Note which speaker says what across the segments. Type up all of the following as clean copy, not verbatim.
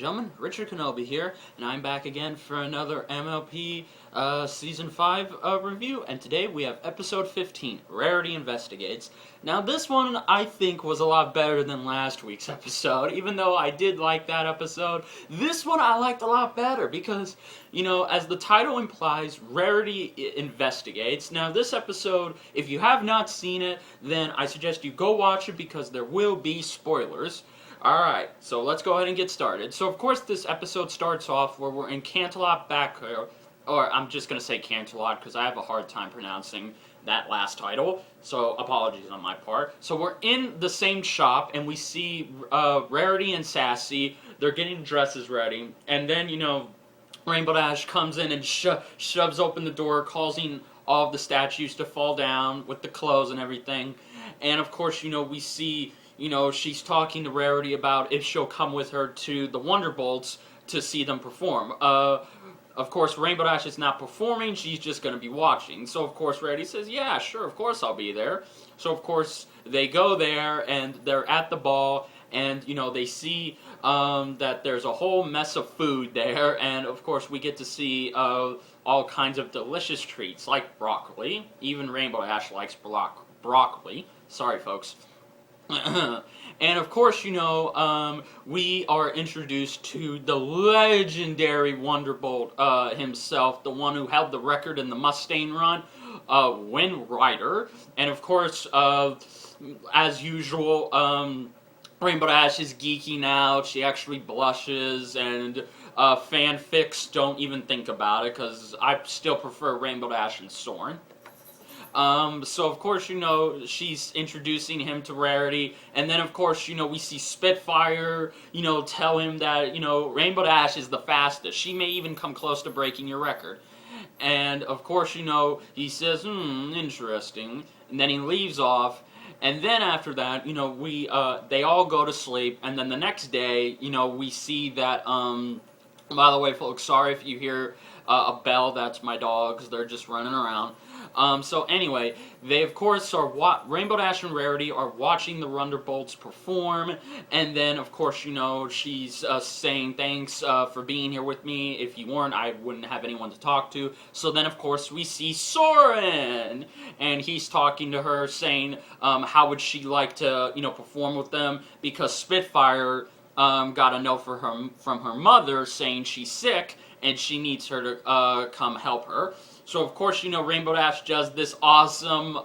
Speaker 1: gentlemen, Richard Kenobi here, and I'm back again for another MLP Season 5 review, and today we have Episode 15, Rarity Investigates. Now this one, I think, was a lot better than last week's episode, even though I did like that episode. This one I liked a lot better, because, you know, as the title implies, Rarity investigates. Now this episode, if you have not seen it, then I suggest you go watch it, because there will be spoilers. Alright, so let's go ahead and get started. So of course this episode starts off where we're in Canterlot back, or I'm just going to say Canterlot because I have a hard time pronouncing that last title, so apologies on my part. So we're in the same shop and we see Rarity and Sassy, they're getting dresses ready, and then, you know, Rainbow Dash comes in and shoves open the door, causing all of the statues to fall down with the clothes and everything. And of course, you know, we see, you know, she's talking to Rarity about if she'll come with her to the Wonderbolts to see them perform. Of course, Rainbow Dash is not performing, she's just going to be watching. So, of course, Rarity says, yeah, sure, of course I'll be there. So, of course, they go there, and they're at the ball, and, you know, they see that there's a whole mess of food there, and, of course, we get to see all kinds of delicious treats, like broccoli. Even Rainbow Dash likes broccoli. Sorry, folks. And of course, you know, we are introduced to the legendary Wonderbolt himself, the one who held the record in the Mustang run, Wind Rider. And of course, as usual, Rainbow Dash is geeking out, she actually blushes, and fanfics don't even think about it, because I still prefer Rainbow Dash and Soren. So of course, you know, she's introducing him to Rarity, and then of course, you know, we see Spitfire, you know, tell him that, you know, Rainbow Dash is the fastest. She may even come close to breaking your record. And of course, you know, he says, interesting, and then he leaves off, and then after that, you know, they all go to sleep, and then the next day, you know, we see that, by the way, folks, sorry if you hear a bell, that's my dogs, they're just running around. So anyway, they of course are Rainbow Dash and Rarity are watching the Wonderbolts perform, and then of course, you know, she's saying thanks for being here with me. If you weren't, I wouldn't have anyone to talk to. So then of course we see Soren, and he's talking to her, saying how would she like to, you know, perform with them, because Spitfire got a note from her mother saying she's sick and she needs her to come help her. So of course, you know, Rainbow Dash does this awesome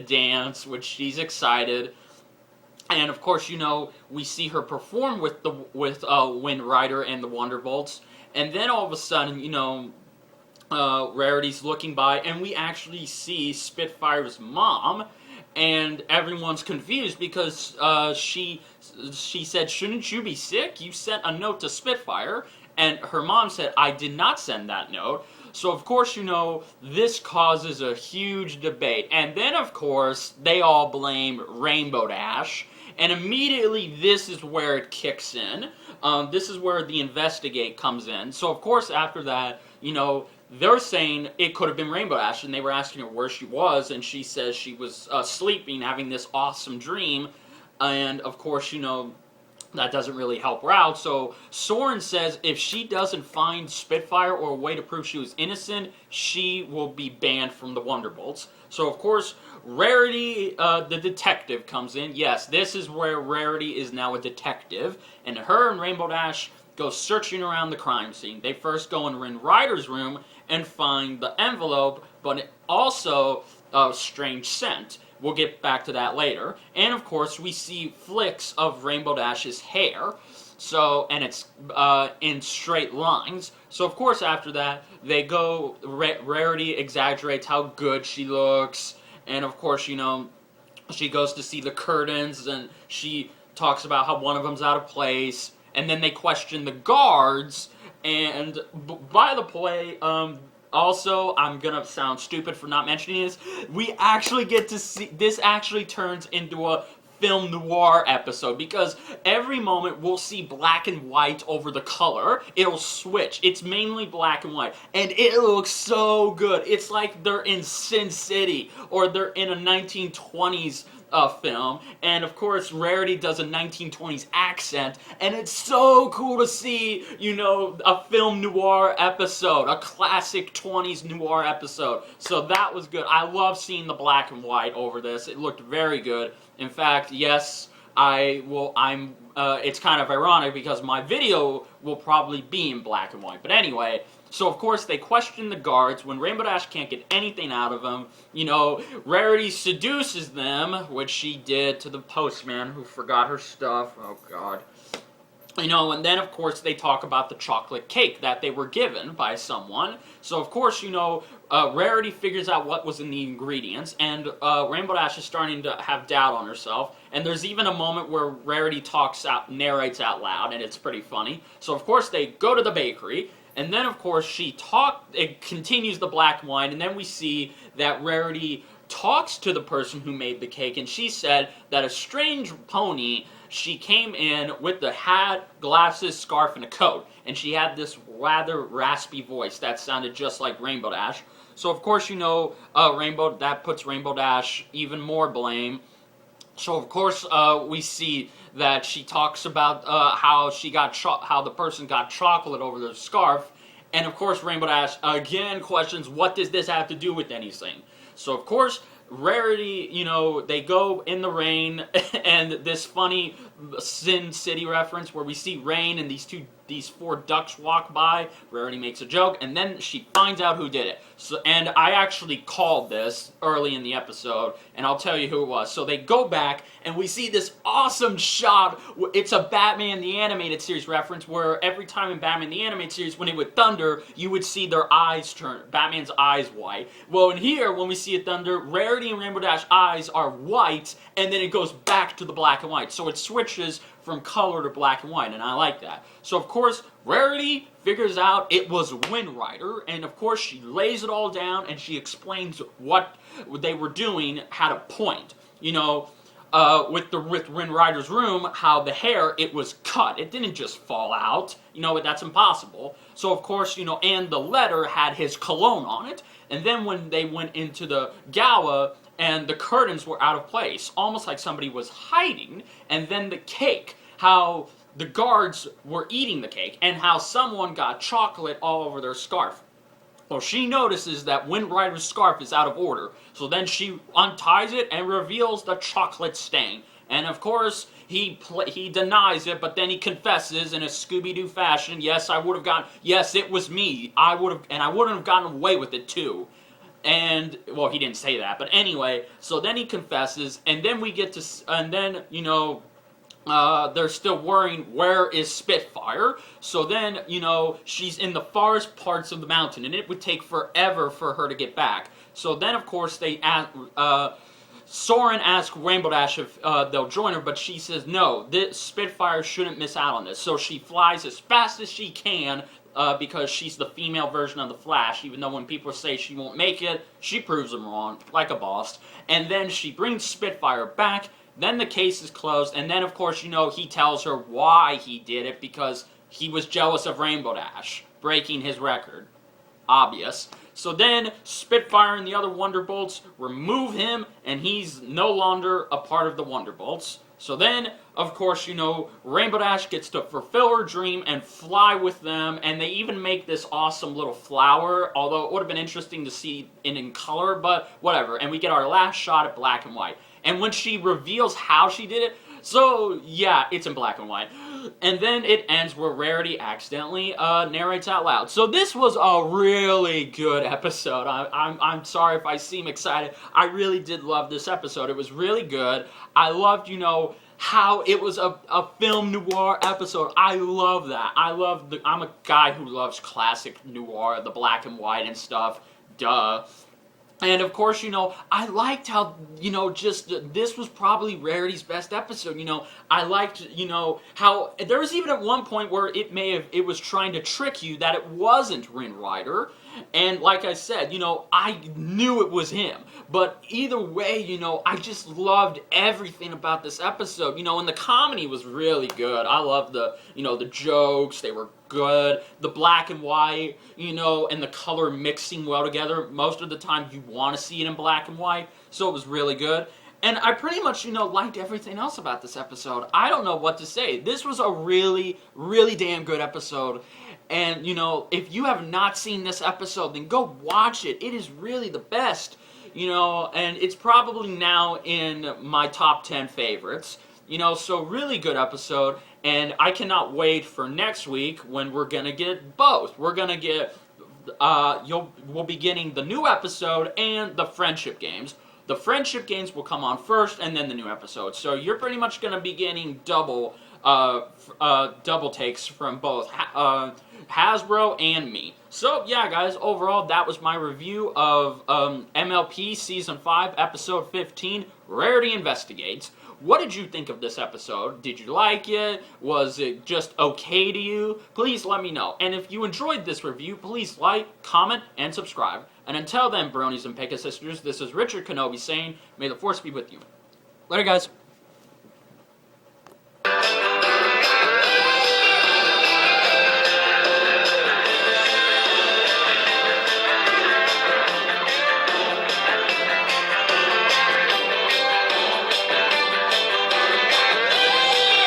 Speaker 1: dance, which she's excited, and of course, you know, we see her perform with Wind Rider and the Wonderbolts, and then all of a sudden, you know, Rarity's looking by, and we actually see Spitfire's mom, and everyone's confused because she said, shouldn't you be sick? You sent a note to Spitfire, and her mom said, I did not send that note. So, of course, you know, this causes a huge debate. And then, of course, they all blame Rainbow Dash. And immediately, this is where it kicks in. This is where the investigate comes in. So, of course, after that, you know, they're saying it could have been Rainbow Dash. And they were asking her where she was. And she says she was sleeping, having this awesome dream. And, of course, you know, that doesn't really help her out. So Soren says if she doesn't find Spitfire or a way to prove she was innocent, she will be banned from the Wonderbolts. So of course, Rarity, the detective, comes in. Yes, this is where Rarity is now a detective, and her and Rainbow Dash go searching around the crime scene. They first go in Wind Rider's room and find the envelope, but also a strange scent. We'll get back to that later. And of course, we see flicks of Rainbow Dash's hair. So, and it's in straight lines. So of course, after that, they go, Rarity exaggerates how good she looks. And of course, you know, she goes to see the curtains, and she talks about how one of them's out of place. And then they question the guards. And by the way, also, I'm gonna sound stupid for not mentioning this, we actually get to see, this actually turns into a film noir episode, because every moment we'll see black and white over the color. It'll switch. It's mainly black and white, and it looks so good. It's like they're in Sin City, or they're in a 1920s film, and of course Rarity does a 1920s accent, and it's so cool to see, you know, a film noir episode, a classic 20s noir episode. So that was good. I love seeing the black and white over this. It looked very good. In fact, yes, it's kind of ironic because my video will probably be in black and white. But anyway, so of course they question the guards when Rainbow Dash can't get anything out of them. You know, Rarity seduces them, which she did to the postman who forgot her stuff. Oh god. You know, and then of course they talk about the chocolate cake that they were given by someone. So of course, you know, Rarity figures out what was in the ingredients, and Rainbow Dash is starting to have doubt on herself. And there's even a moment where Rarity narrates out loud, and it's pretty funny. So of course they go to the bakery, and then of course it continues the black and white, and then we see that Rarity talks to the person who made the cake, and she said that a strange pony, she came in with the hat, glasses, scarf, and a coat, and she had this rather raspy voice that sounded just like Rainbow Dash. So of course, you know, that puts Rainbow Dash even more blame. So of course, we see that she talks about how the person got chocolate over the scarf, and of course Rainbow Dash again questions, what does this have to do with anything? So of course, Rarity, you know, they go in the rain, and this funny Sin City reference where we see rain and these four ducks walk by. Rarity makes a joke, and then she finds out who did it. So, and I actually called this early in the episode, and I'll tell you who it was. So they go back, and we see this awesome shot. It's a Batman the Animated Series reference, where every time in Batman the Animated Series, when it would thunder, you would see their eyes turn, Batman's eyes white. Well, in here, when we see it thunder, Rarity and Rainbow Dash eyes are white, and then it goes back to the black and white. So it switches from color to black and white, and I like that. So of course, Rarity figures out it was Wind Rider, and of course she lays it all down, and she explains what they were doing had a point. You know, with Wind Rider's room, how the hair, it was cut. It didn't just fall out. You know, that's impossible. So of course, you know, and the letter had his cologne on it, and then when they went into the gala, and the curtains were out of place, almost like somebody was hiding, and then the cake, how the guards were eating the cake, and how someone got chocolate all over their scarf. Well, she notices that Wind Rider's scarf is out of order, so then she unties it and reveals the chocolate stain. And of course, he denies it, but then he confesses in a Scooby-Doo fashion, yes, yes, it was me, I wouldn't have gotten away with it too. And, well, he didn't say that, but anyway, so then he confesses, and then you know, they're still worrying, where is Spitfire? So then, you know, she's in the farthest parts of the mountain, and it would take forever for her to get back. So then, of course, Soren asks Rainbow Dash if they'll join her, but she says no, this Spitfire shouldn't miss out on this. So she flies as fast as she can, because she's the female version of the Flash, even though when people say she won't make it, she proves them wrong, like a boss. And then she brings Spitfire back, then the case is closed, and then of course, you know, he tells her why he did it, because he was jealous of Rainbow Dash, breaking his record. Obvious. So then, Spitfire and the other Wonderbolts remove him, and he's no longer a part of the Wonderbolts. So then, of course, you know, Rainbow Dash gets to fulfill her dream and fly with them, and they even make this awesome little flower, although it would have been interesting to see it in color, but whatever. And we get our last shot at black and white. And when she reveals how she did it, so yeah, it's in black and white. And then it ends where Rarity accidentally narrates out loud. So this was a really good episode. I'm sorry if I seem excited. I really did love this episode. It was really good. I loved, you know, how it was a film noir episode. I love that. I'm a guy who loves classic noir, the black and white and stuff. Duh. And of course, you know, I liked how, you know, this was probably Rarity's best episode, you know. I liked, you know, how there was even at one point where it was trying to trick you that it wasn't Wind Rider. And like I said, you know, I knew it was him. But either way, you know, I just loved everything about this episode. You know, and the comedy was really good. I loved the, you know, the jokes. They were good. The black and white, you know, and the color mixing well together. Most of the time you want to see it in black and white. So it was really good. And I pretty much, liked everything else about this episode. I don't know what to say. This was a really, really damn good episode. And, if you have not seen this episode, then go watch it. It is really the best. And it's probably now in my top 10 favorites. So really good episode. And I cannot wait for next week when we're going to get both. We're going to get, we'll be getting the new episode and the friendship games. The friendship games will come on first, and then the new episode. So you're pretty much going to be getting double takes from both Hasbro and me. So yeah, guys, overall that was my review of MLP Season 5, Episode 15, Rarity Investigates. What did you think of this episode? Did you like it? Was it just okay to you? Please let me know. And if you enjoyed this review, please like, comment, and subscribe. And until then, bronies and Pekka sisters, this is Richard Kenobi saying, may the Force be with you. Later, guys.